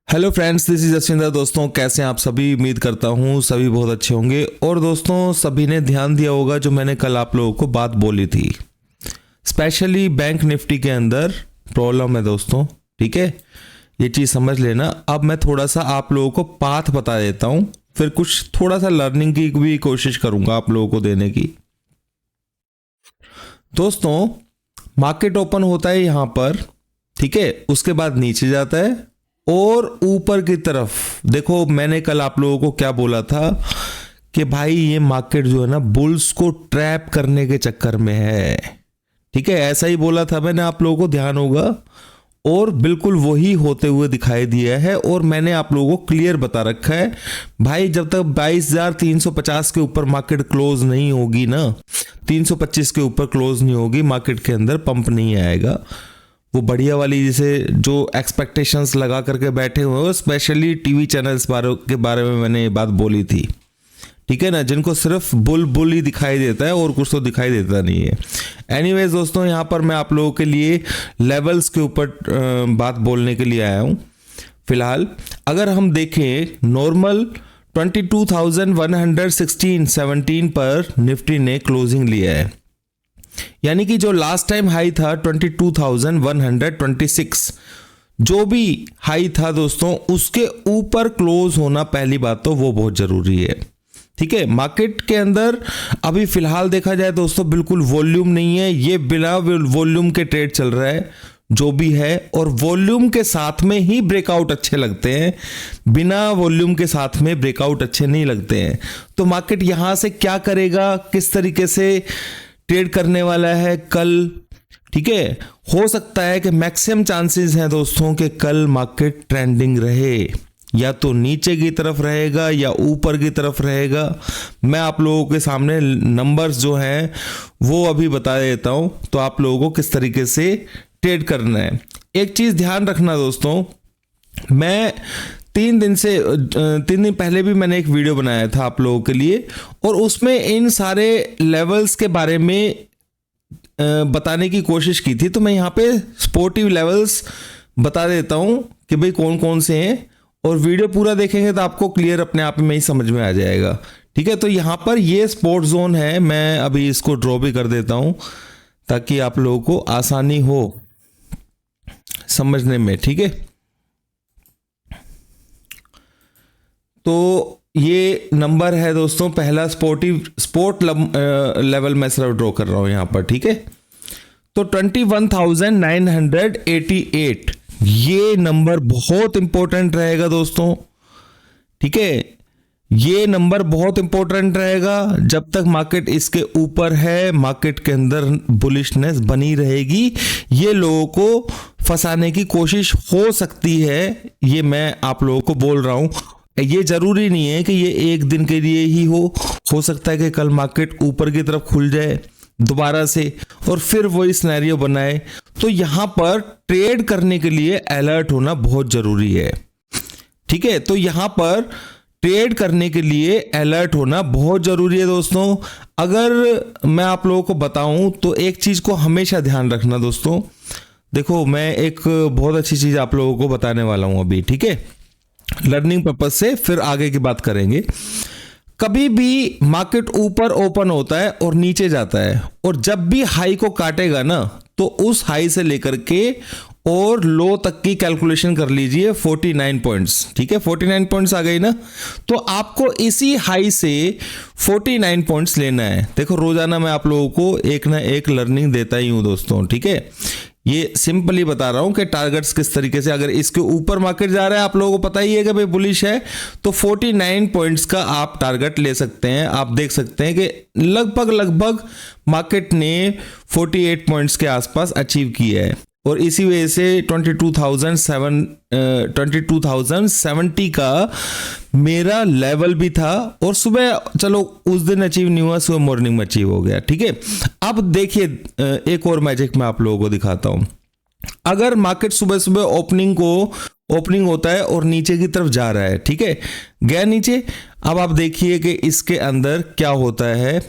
Hello friends, this is Jaswinder. दोस्तों, कैसे हैं आप सभी? उम्मीद करता हूँ सभी बहुत अच्छे होंगे। और दोस्तों, सभी ने ध्यान दिया होगा जो मैंने कल आप लोगों को बात बोली थी, स्पेशली बैंक निफ्टी के अंदर प्रॉब्लम है दोस्तों। ठीक है, ये चीज़ समझ लेना। अब मैं थोड़ा सा आप लोगों को पाथ बता देता हूँ, फिर कुछ थोड़ा सा लर्निंग की भी कोशिश करूँगा आप लोगों को देने की। दोस्तों, मार्केट ओपन होता है यहाँ पर, ठीक है, उसके बाद नीचे जाता है और ऊपर की तरफ देखो। मैंने कल आप लोगों को क्या बोला था कि भाई ये मार्केट जो है ना, बुल्स को ट्रैप करने के चक्कर में है। ठीक है, ऐसा ही बोला था मैंने आप लोगों को, ध्यान होगा। और बिल्कुल वही होते हुए दिखाई दिया है। और मैंने आप लोगों को क्लियर बता रखा है भाई, जब तक 22,350 के ऊपर मार्केट क्लोज नहीं होगी ना, 325 के ऊपर क्लोज नहीं होगी, मार्केट के अंदर पंप नहीं आएगा। वो बढ़िया वाली जैसे जो एक्सपेक्टेशंस लगा करके बैठे हुए हो, स्पेशली टीवी चैनल्स के बारे में मैंने ये बात बोली थी। ठीक है ना, जिनको सिर्फ बुल बुल ही दिखाई देता है और कुछ तो दिखाई देता नहीं है। एनीवेज दोस्तों, यहाँ पर मैं आप लोगों के लिए लेवल्स के ऊपर बात बोलने के लिए आया हूँ। फिलहाल अगर हम देखें, नॉर्मल 22,116-17 पर निफ्टी ने क्लोजिंग लिया है, यानी कि जो लास्ट टाइम हाई था 22,126, जो भी हाई था दोस्तों, उसके ऊपर क्लोज होना पहली बात तो वो बहुत जरूरी है। ठीक है, मार्केट के अंदर अभी फिलहाल देखा जाए दोस्तों, बिल्कुल वॉल्यूम नहीं है, ये बिना वॉल्यूम के ट्रेड चल रहा है जो भी है। और वॉल्यूम के साथ में ही ब्रेकआउट अच्छे लगते हैं, बिना वॉल्यूम के साथ में ब्रेकआउट अच्छे नहीं लगते हैं। तो मार्केट यहां से क्या करेगा, किस तरीके से ट्रेड करने वाला है कल? ठीक है, हो सकता है कि मैक्सिमम चांसेस हैं दोस्तों कि कल मार्केट ट्रेंडिंग रहे, या तो नीचे की तरफ रहेगा या ऊपर की तरफ रहेगा। मैं आप लोगों के सामने नंबर्स जो हैं वो अभी बता देता हूं, तो आप लोगों को किस तरीके से ट्रेड करना है। एक चीज ध्यान रखना दोस्तों, मैं 3 दिन पहले भी मैंने एक वीडियो बनाया था आप लोगों के लिए, और उसमें इन सारे लेवल्स के बारे में बताने की कोशिश की थी। तो मैं यहाँ पे स्पोर्टिव लेवल्स बता देता हूँ कि भाई कौन कौन से हैं, और वीडियो पूरा देखेंगे तो आपको क्लियर अपने आप में ही समझ में आ जाएगा। ठीक है, तो यहाँ पर ये स्पोर्ट जोन है, मैं अभी इसको ड्रॉ भी कर देता हूँ ताकि आप लोगों को आसानी हो समझने में। ठीक है, तो ये नंबर है दोस्तों पहला, स्पोर्ट लेवल मैं सिर्फ ड्रॉ कर रहा हूं यहां पर। ठीक है, तो 21,988 ये नंबर बहुत इंपॉर्टेंट रहेगा दोस्तों। ठीक है, ये नंबर बहुत इंपॉर्टेंट रहेगा। जब तक मार्केट इसके ऊपर है, मार्केट के अंदर बुलिशनेस बनी रहेगी। ये लोगों को फंसाने की कोशिश हो सकती है, ये मैं आप लोगों को बोल रहा हूं। ये जरूरी नहीं है कि ये एक दिन के लिए ही हो सकता है कि कल मार्केट ऊपर की तरफ खुल जाए दोबारा से और फिर वही सिनेरियो बनाए। तो यहां पर ट्रेड करने के लिए अलर्ट होना बहुत जरूरी है। ठीक है, तो यहां पर ट्रेड करने के लिए अलर्ट होना बहुत जरूरी है दोस्तों। अगर मैं आप लोगों को बताऊं तो एक चीज को हमेशा ध्यान रखना दोस्तों। देखो, मैं एक बहुत अच्छी चीज आप लोगों को बताने वाला हूं अभी। ठीक है, लर्निंग पर्पज से, फिर आगे की बात करेंगे। कभी भी मार्केट ऊपर ओपन होता है और नीचे जाता है, और जब भी हाई को काटेगा ना, तो उस हाई से लेकर के और लो तक की कैलकुलेशन कर लीजिए 49 पॉइंट्स। ठीक है, 49 पॉइंट्स आ गई ना, तो आपको इसी हाई से 49 पॉइंट्स लेना है। देखो, रोजाना मैं आप लोगों को एक ना एक लर्निंग देता ही हूं दोस्तों। ठीक है, ये सिंपली बता रहा हूं कि टारगेट्स किस तरीके से, अगर इसके ऊपर मार्केट जा रहा है, आप लोगों को पता ही है कि भाई बुलिश है, तो 49 पॉइंट्स का आप टारगेट ले सकते हैं। आप देख सकते हैं कि लगभग मार्केट ने 48 पॉइंट्स के आसपास अचीव किया है, और इसी वजह से 22,070 का मेरा लेवल भी था। और सुबह चलो उस दिन अचीव नहीं हुआ, सुबह मॉर्निंग में अचीव हो गया। ठीक है, अब देखिए एक और मैजिक मैं आप लोगों को दिखाता हूं। अगर मार्केट सुबह सुबह ओपनिंग होता है और नीचे की तरफ जा रहा है, ठीक है, गया नीचे। अब आप देखिए कि इसके अंदर क्या होता है।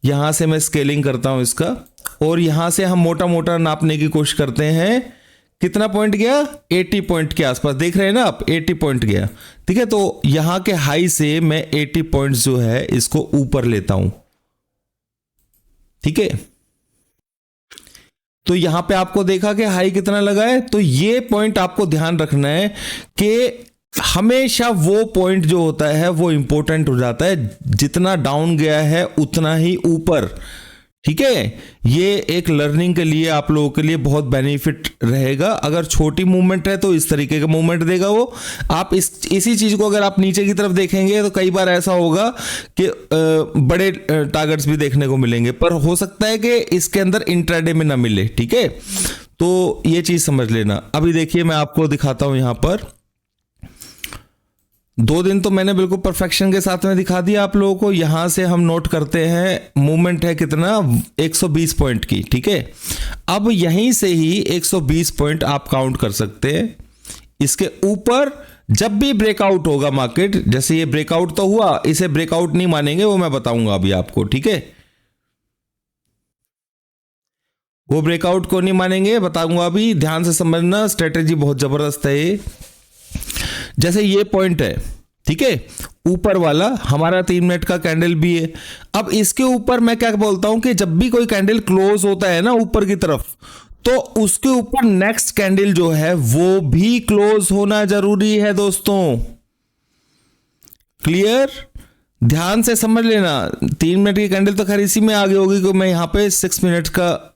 यहां से मैं स्केलिंग करता हूं इसका, और यहां से हम मोटा मोटा नापने की कोशिश करते हैं कितना पॉइंट गया, 80 पॉइंट के आसपास, देख रहे हैं ना आप, 80 पॉइंट गया। ठीक है, तो यहां के हाई से मैं 80 पॉइंट्स जो है इसको ऊपर लेता हूं। ठीक है, तो यहां पे आपको देखा कि हाई कितना लगा है, तो ये पॉइंट आपको ध्यान रखना है कि हमेशा वो पॉइंट जो होता है वो इंपॉर्टेंट हो जाता है, जितना डाउन गया है उतना ही ऊपर। ठीक है, ये एक लर्निंग के लिए आप लोगों के लिए बहुत बेनिफिट रहेगा। अगर छोटी मूवमेंट है तो इस तरीके का मूवमेंट देगा वो। आप इसी चीज को अगर आप नीचे की तरफ देखेंगे तो कई बार ऐसा होगा कि बड़े टारगेट्स भी देखने को मिलेंगे, पर हो सकता है कि इसके अंदर इंट्राडे में ना मिले। ठीक है, तो ये चीज समझ लेना। अभी देखिए मैं आपको दिखाता हूं, यहां पर 2 दिन तो मैंने बिल्कुल परफेक्शन के साथ में दिखा दिया आप लोगों को। यहां से हम नोट करते हैं मूवमेंट है कितना, 120 पॉइंट की। ठीक है, अब यहीं से ही 120 पॉइंट आप काउंट कर सकते हैं। इसके ऊपर जब भी ब्रेकआउट होगा मार्केट, जैसे ये ब्रेकआउट तो हुआ, इसे ब्रेकआउट नहीं मानेंगे, वो मैं बताऊंगा अभी आपको। ठीक है, वो ब्रेकआउट को नहीं मानेंगे, बताऊंगा अभी, ध्यान से समझना, स्ट्रेटेजी बहुत जबरदस्त है ये। जैसे ये पॉइंट है, ठीक है, ऊपर वाला हमारा 3 मिनट का कैंडल भी है। अब इसके ऊपर मैं क्या बोलता हूं कि जब भी कोई कैंडल क्लोज होता है ना ऊपर की तरफ, तो उसके ऊपर नेक्स्ट कैंडल जो है वो भी क्लोज होना जरूरी है दोस्तों। क्लियर, ध्यान से समझ लेना। 3 मिनट की कैंडल तो खैर इसी में आगे होगी, क्योंकि मैं यहां पे 6 मिनट्स का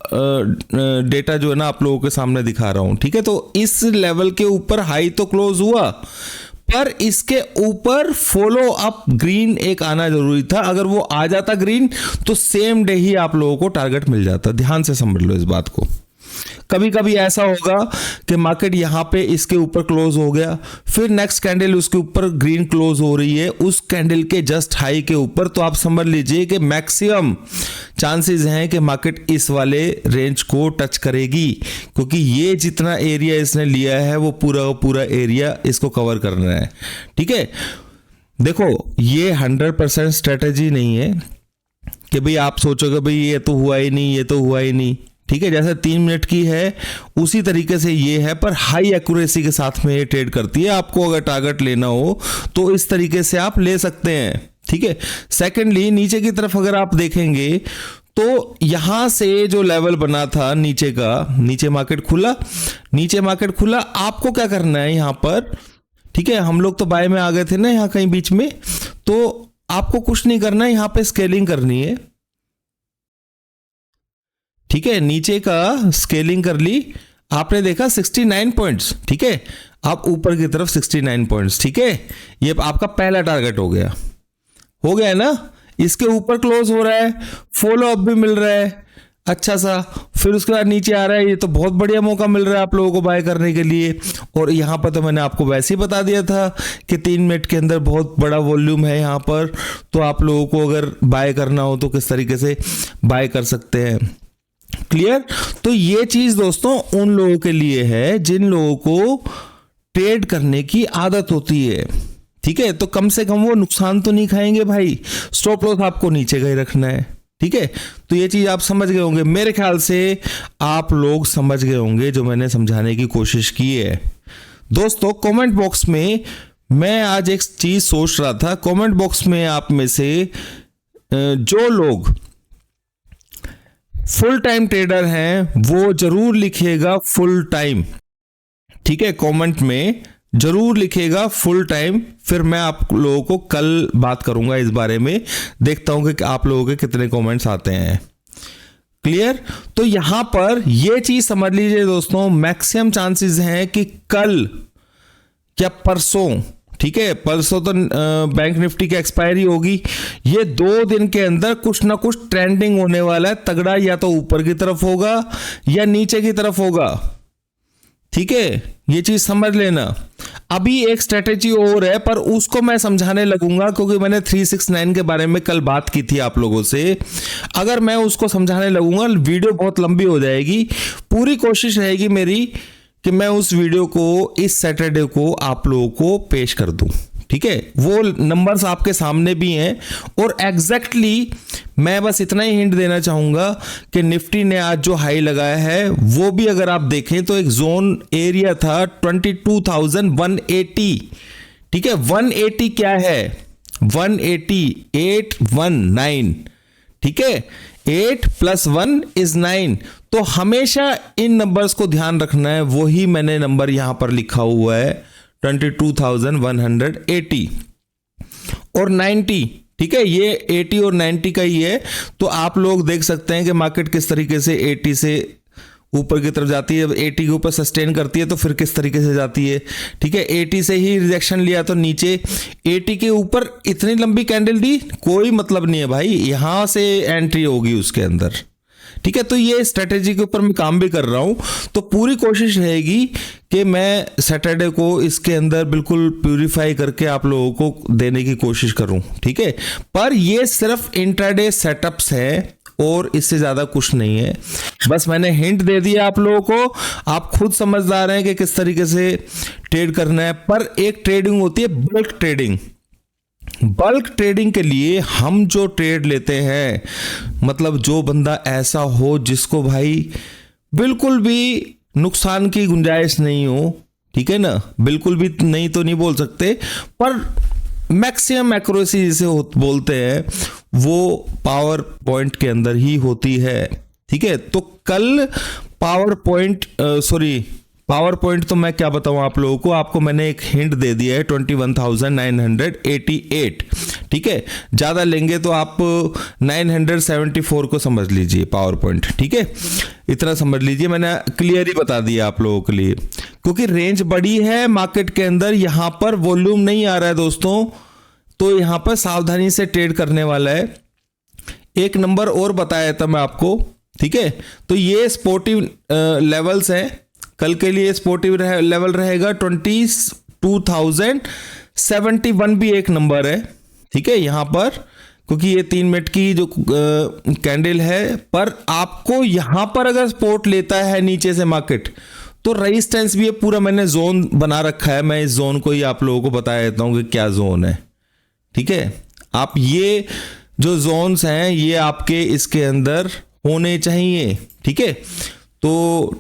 डेटा जो है ना आप लोगों के सामने दिखा रहा हूं। ठीक है, तो इस लेवल के ऊपर हाई तो क्लोज हुआ, पर इसके ऊपर फॉलो अप ग्रीन एक आना जरूरी था। अगर वो आ जाता ग्रीन तो सेम डे ही आप लोगों को टारगेट मिल जाता। ध्यान से समझ लो इस बात को। कभी कभी ऐसा होगा कि मार्केट यहां पे इसके ऊपर क्लोज हो गया, फिर नेक्स्ट कैंडल उसके ऊपर ग्रीन क्लोज हो रही है उस कैंडल के जस्ट हाई के ऊपर, तो आप समझ लीजिए कि मैक्सिमम चांसेस हैं कि मार्केट इस वाले रेंज को टच करेगी, क्योंकि ये जितना एरिया इसने लिया है वो पूरा एरिया इसको कवर करना है। ठीक है, देखो ये 100% स्ट्रेटेजी नहीं है कि भाई आप सोचोगे भाई ये तो हुआ ही नहीं, ये तो हुआ ही नहीं। ठीक है, जैसे 3 मिनट की है उसी तरीके से ये है, पर हाई एक्यूरेसी के साथ में ये ट्रेड करती है। आपको अगर टारगेट लेना हो तो इस तरीके से आप ले सकते हैं। ठीक है, सेकेंडली नीचे की तरफ अगर आप देखेंगे तो यहां से जो लेवल बना था नीचे का, नीचे मार्केट खुला, आपको क्या करना है यहां पर। ठीक है, हम लोग तो बाय में आ गए थे ना यहां कहीं बीच में, तो आपको कुछ नहीं करना है, यहां पे स्केलिंग करनी है। ठीक है, नीचे का स्केलिंग कर ली, आपने देखा 69 पॉइंट्स। ठीक है, आप ऊपर की तरफ 69 पॉइंट्स। ठीक है, ये आपका पहला टारगेट हो गया ना। इसके ऊपर क्लोज हो रहा है, फॉलो अप भी मिल रहा है अच्छा सा, फिर उसके बाद नीचे आ रहा है, ये तो बहुत बढ़िया मौका मिल रहा है आप लोगों को बाय करने के लिए। और यहां पर तो मैंने आपको वैसे ही बता दिया था कि 3 मिनट के अंदर बहुत बड़ा वॉल्यूम है यहां पर, तो आप लोगों को अगर बाय करना हो तो किस तरीके से बाय कर सकते हैं। क्लियर, तो ये चीज दोस्तों उन लोगों के लिए है जिन लोगों को ट्रेड करने की आदत होती है। ठीक है, तो कम से कम वो नुकसान तो नहीं खाएंगे भाई। स्टॉप लॉस आपको नीचे का ही रखना है। ठीक है, तो ये चीज आप समझ गए होंगे, मेरे ख्याल से आप लोग समझ गए होंगे जो मैंने समझाने की कोशिश की है। दोस्तों कमेंट बॉक्स में मैं आज एक चीज सोच रहा था, कमेंट बॉक्स में आप में से जो लोग फुल टाइम ट्रेडर हैं वो जरूर लिखिएगा फुल टाइम। ठीक है, कमेंट में जरूर लिखिएगा फुल टाइम, फिर मैं आप लोगों को कल बात करूंगा इस बारे में, देखता हूं कि आप लोगों के कितने कमेंट्स आते हैं। क्लियर, तो यहां पर यह चीज समझ लीजिए दोस्तों, मैक्सिमम चांसेस हैं कि कल या परसों, ठीक है, परसों तो बैंक निफ्टी की एक्सपायरी होगी, ये 2 दिन के अंदर कुछ ना कुछ ट्रेंडिंग होने वाला है तगड़ा, या तो ऊपर की तरफ होगा या नीचे की तरफ होगा। ठीक है, ये चीज समझ लेना। अभी एक स्ट्रेटेजी और है, पर उसको मैं समझाने लगूंगा, क्योंकि मैंने 369 के बारे में कल बात की थी आप लोगों से। अगर मैं उसको समझाने लगूंगा वीडियो बहुत लंबी हो जाएगी। पूरी कोशिश रहेगी मेरी कि मैं उस वीडियो को इस सैटरडे को आप लोगों को पेश कर दूं। ठीक ठीक है, वो नंबर्स आपके सामने भी हैं। और एग्जैक्टली मैं बस इतना ही हिंट देना चाहूंगा कि निफ्टी ने आज जो हाई लगाया है वो भी अगर आप देखें तो एक जोन एरिया था 22,180। ठीक है, 180 क्या है, 180,819। ठीक है, 8 + 1 = 9। तो हमेशा इन नंबर्स को ध्यान रखना है, वही मैंने नंबर यहां पर लिखा हुआ है 22,180 और 90। ठीक है, ये 80 और 90 का ही है। तो आप लोग देख सकते हैं कि मार्केट किस तरीके से 80 से ऊपर की तरफ जाती है, 80 के ऊपर सस्टेन करती है तो फिर किस तरीके से जाती है। ठीक है, 80 से ही रिजेक्शन लिया तो नीचे 80 के ऊपर इतनी लंबी कैंडल दी, कोई मतलब नहीं है भाई, यहां से एंट्री होगी उसके अंदर। ठीक है, तो ये स्ट्रेटेजी के ऊपर मैं काम भी कर रहा हूं, तो पूरी कोशिश रहेगी कि मैं सैटरडे को इसके अंदर बिल्कुल प्यूरिफाई करके आप लोगों को देने की कोशिश करूं। ठीक है, पर ये सिर्फ इंट्राडे सेटअप्स है और इससे ज्यादा कुछ नहीं है। बस मैंने हिंट दे दिया आप लोगों को, आप खुद समझदार हैं कि किस तरीके से ट्रेड करना है। पर एक ट्रेडिंग होती है बल्क ट्रेडिंग। बल्क ट्रेडिंग के लिए हम जो ट्रेड लेते हैं, मतलब जो बंदा ऐसा हो जिसको भाई बिल्कुल भी नुकसान की गुंजाइश नहीं हो, ठीक है ना, बिल्कुल भी नहीं तो नहीं बोल सकते, पर मैक्सिमम एक्यूरेसी जिसे बोलते हैं वो पावर पॉइंट के अंदर ही होती है। ठीक है, तो कल पावर पॉइंट तो मैं क्या बताऊं आप लोगों को, आपको मैंने एक हिंट दे दिया है 21,988। ठीक है, ज्यादा लेंगे तो आप 974 को समझ लीजिए पावर पॉइंट। ठीक है, इतना समझ लीजिए, मैंने क्लियर ही बता दिया आप लोगों के लिए, क्योंकि रेंज बड़ी है मार्केट के अंदर, यहां पर वॉल्यूम नहीं आ रहा है दोस्तों, तो यहां पर सावधानी से ट्रेड करने वाला है। एक नंबर और बताया था मैं आपको। ठीक है, तो ये स्पोर्टिव लेवल्स हैं, कल के लिए स्पोर्टिव लेवल रहेगा 22,071 भी एक नंबर है। ठीक है, यहां पर क्योंकि ये 3 मिनट की जो कैंडल है, पर आपको यहां पर अगर सपोर्ट लेता है नीचे से मार्केट तो रेजिस्टेंस भी है। पूरा मैंने जोन बना रखा है, मैं इस जोन को ही आप लोगों को बता देता हूं कि क्या जोन है। ठीक है, आप ये जो जोन्स हैं ये आपके इसके अंदर होने चाहिए। ठीक है, तो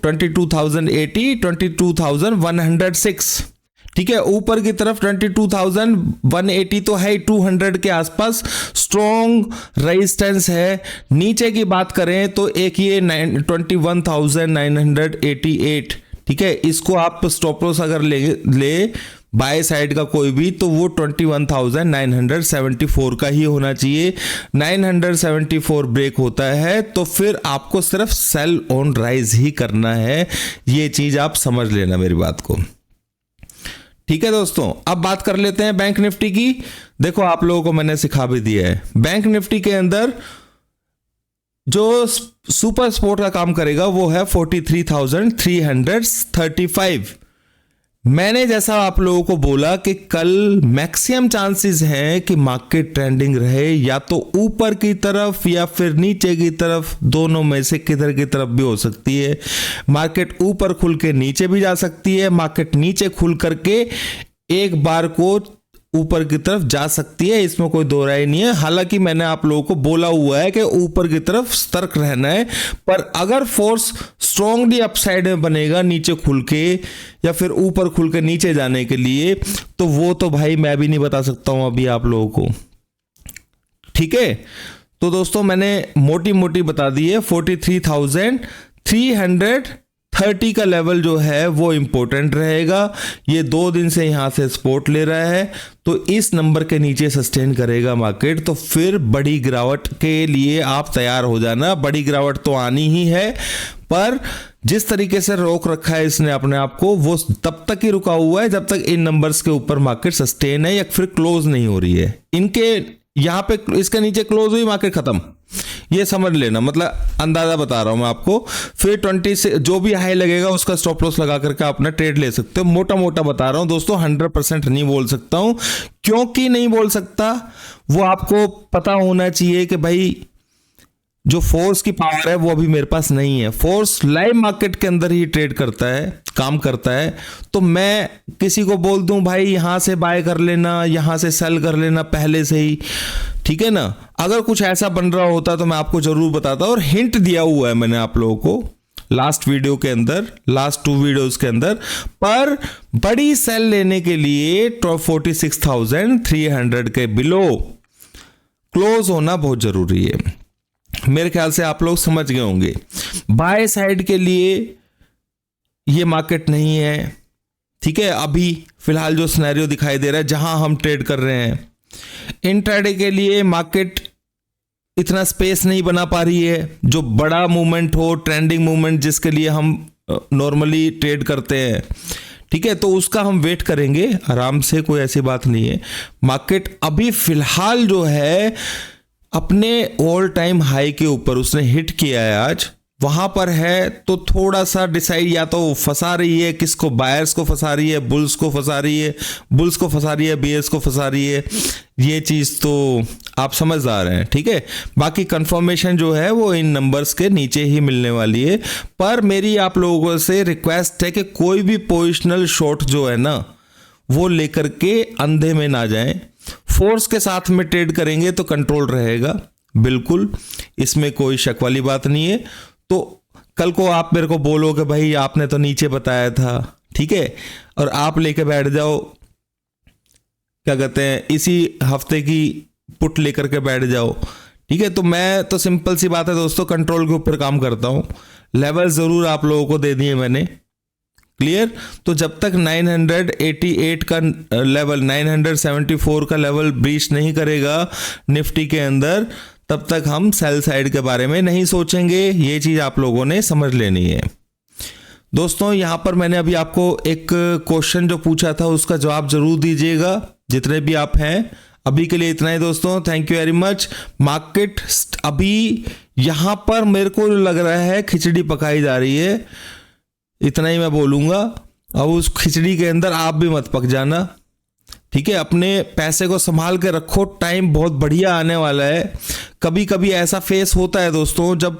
22,080, 22,106। ठीक है, ऊपर की तरफ 22,180 तो है, 200 के आसपास स्ट्रॉन्ग रेजिस्टेंस है। नीचे की बात करें तो एक ये 21,988। ठीक है, इसको आप स्टॉप लॉस अगर ले बाय साइड का कोई भी, तो वो 21,974 का ही होना चाहिए। 974 ब्रेक होता है तो फिर आपको सिर्फ सेल ऑन राइज ही करना है, ये चीज आप समझ लेना मेरी बात को। ठीक है दोस्तों, अब बात कर लेते हैं बैंक निफ्टी की। देखो आप लोगों को मैंने सिखा भी दिया है, बैंक निफ्टी के अंदर जो सुपर स्पोर्ट का काम करेगा वो है 43,335। मैंने जैसा आप लोगों को बोला कि कल मैक्सिमम चांसेस हैं कि मार्केट ट्रेंडिंग रहे, या तो ऊपर की तरफ या फिर नीचे की तरफ, दोनों में से किधर की तरफ भी हो सकती है। मार्केट ऊपर खुल के नीचे भी जा सकती है, मार्केट नीचे खुल करके एक बार को ऊपर की तरफ जा सकती है, इसमें कोई दो राय नहीं है। हालांकि मैंने आप लोगों को बोला हुआ है कि ऊपर की तरफ सतर्क रहना है, पर अगर फोर्स स्ट्रांगली अपसाइड में बनेगा नीचे खुल के या फिर ऊपर खुल के नीचे जाने के लिए, तो वो तो भाई मैं भी नहीं बता सकता हूं अभी आप लोगों को। ठीक है, तो दोस्तों मैंने मोटी मोटी बता दी है। 43,330 का लेवल जो है वो इंपॉर्टेंट रहेगा। ये 2 दिन से यहां से सपोर्ट ले रहा है, तो इस नंबर के नीचे सस्टेन करेगा मार्केट, तो फिर बड़ी गिरावट के लिए आप तैयार हो जाना। बड़ी गिरावट तो आनी ही है, पर जिस तरीके से रोक रखा है इसने अपने आप को, वो तब तक ही रुका हुआ है जब तक इन नंबर्स के ऊपर मार्केट सस्टेन है या फिर क्लोज नहीं हो रही है। इनके यहां पे इसके नीचे क्लोज हुई मार्केट खत्म, ये समझ लेना, मतलब अंदाजा बता रहा हूं मैं आपको। फिर 20 से जो भी हाई लगेगा उसका स्टॉप लॉस लगा करके अपना ट्रेड ले सकते हो। मोटा मोटा बता रहा हूं दोस्तों, 100% नहीं बोल सकता हूं। क्योंकि नहीं बोल सकता, वो आपको पता होना चाहिए कि भाई जो फोर्स की पावर है वो अभी मेरे पास नहीं है। फोर्स लाइव मार्केट के अंदर ही ट्रेड करता है, काम करता है। तो मैं किसी को बोल दूं भाई यहां से बाय कर लेना, यहां से सेल कर लेना पहले से ही, ठीक है ना। अगर कुछ ऐसा बन रहा होता तो मैं आपको जरूर बताता, और हिंट दिया हुआ है मैंने आप लोगों को लास्ट वीडियो के अंदर, लास्ट 2 वीडियोस के अंदर। पर बड़ी सेल लेने के लिए 46,300 के बिलो क्लोज होना बहुत जरूरी है। मेरे ख्याल से आप लोग समझ गए होंगे। बाय साइड के लिए ये मार्केट नहीं है, ठीक है। अभी फिलहाल जो सिनेरियो दिखाई दे रहा है जहां हम ट्रेड कर रहे हैं, इंट्राडे के लिए मार्केट इतना स्पेस नहीं बना पा रही है जो बड़ा मूवमेंट हो, ट्रेंडिंग मूवमेंट जिसके लिए हम नॉर्मली ट्रेड करते हैं, ठीक है। तो उसका हम वेट करेंगे आराम से, कोई ऐसी बात नहीं है। मार्केट अभी फिलहाल जो है अपने ऑल टाइम हाई के ऊपर उसने हिट किया है, आज वहां पर है। तो थोड़ा सा डिसाइड, या तो फंसा रही है किसको, बायर्स को फंसा रही है, बुल्स को फंसा रही है, बुल्स को फंसा रही है, बीयर्स को फंसा रही है, ये चीज तो आप समझदार हैं, ठीक है। बाकी कंफर्मेशन जो है वो इन नंबर्स के नीचे ही मिलने वाली है। पर मेरी आप लोगों से रिक्वेस्ट है कि कोई भी पोजिशनल शॉर्ट जो है ना वो लेकर के अंधे में ना जाएं। फोर्स के साथ में ट्रेड करेंगे तो कंट्रोल रहेगा, बिल्कुल, इसमें कोई शक वाली बात नहीं है। तो कल को आप मेरे को बोलोगे भाई आपने तो नीचे बताया था, ठीक है, और आप लेके बैठ जाओ, क्या कहते हैं, इसी हफ्ते की पुट लेकर के बैठ जाओ, ठीक है। तो मैं तो सिंपल सी बात है दोस्तों, कंट्रोल के ऊपर काम करता हूं। लेवल जरूर आप लोगों को दे दिए मैंने, क्लियर। तो जब तक 988 का लेवल, 974 का लेवल ब्रीच नहीं करेगा निफ्टी के अंदर, तब तक हम सेल साइड के बारे में नहीं सोचेंगे। ये चीज आप लोगों ने समझ लेनी है दोस्तों। यहां पर मैंने अभी आपको एक क्वेश्चन जो पूछा था उसका जवाब जरूर दीजिएगा, जितने भी आप हैं। अभी के लिए इतना ही दोस्तों, thank you very much. Market अभी यहां पर मेरे को लग रहा है खिचड़ी पकाई जा रही है, इतना ही मैं बोलूंगा। अब उस खिचड़ी के अंदर आप भी मत पक जाना, ठीक है। अपने पैसे को संभाल के रखो, टाइम बहुत बढ़िया आने वाला है। कभी कभी ऐसा फेस होता है दोस्तों, जब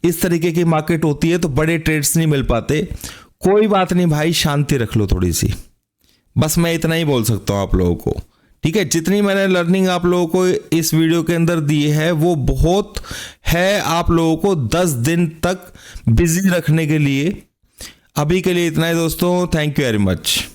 इस तरीके की मार्केट होती है तो बड़े ट्रेड्स नहीं मिल पाते। कोई बात नहीं भाई, शांति रख लो थोड़ी सी, बस मैं इतना ही बोल सकता हूं आप लोगों को, ठीक है। जितनी मैंने लर्निंग आप लोगों को इस वीडियो के अंदर दी है वो बहुत है आप लोगों को 10 दिन तक बिजी रखने के लिए। अभी के लिए इतना ही दोस्तों, थैंक यू वेरी मच।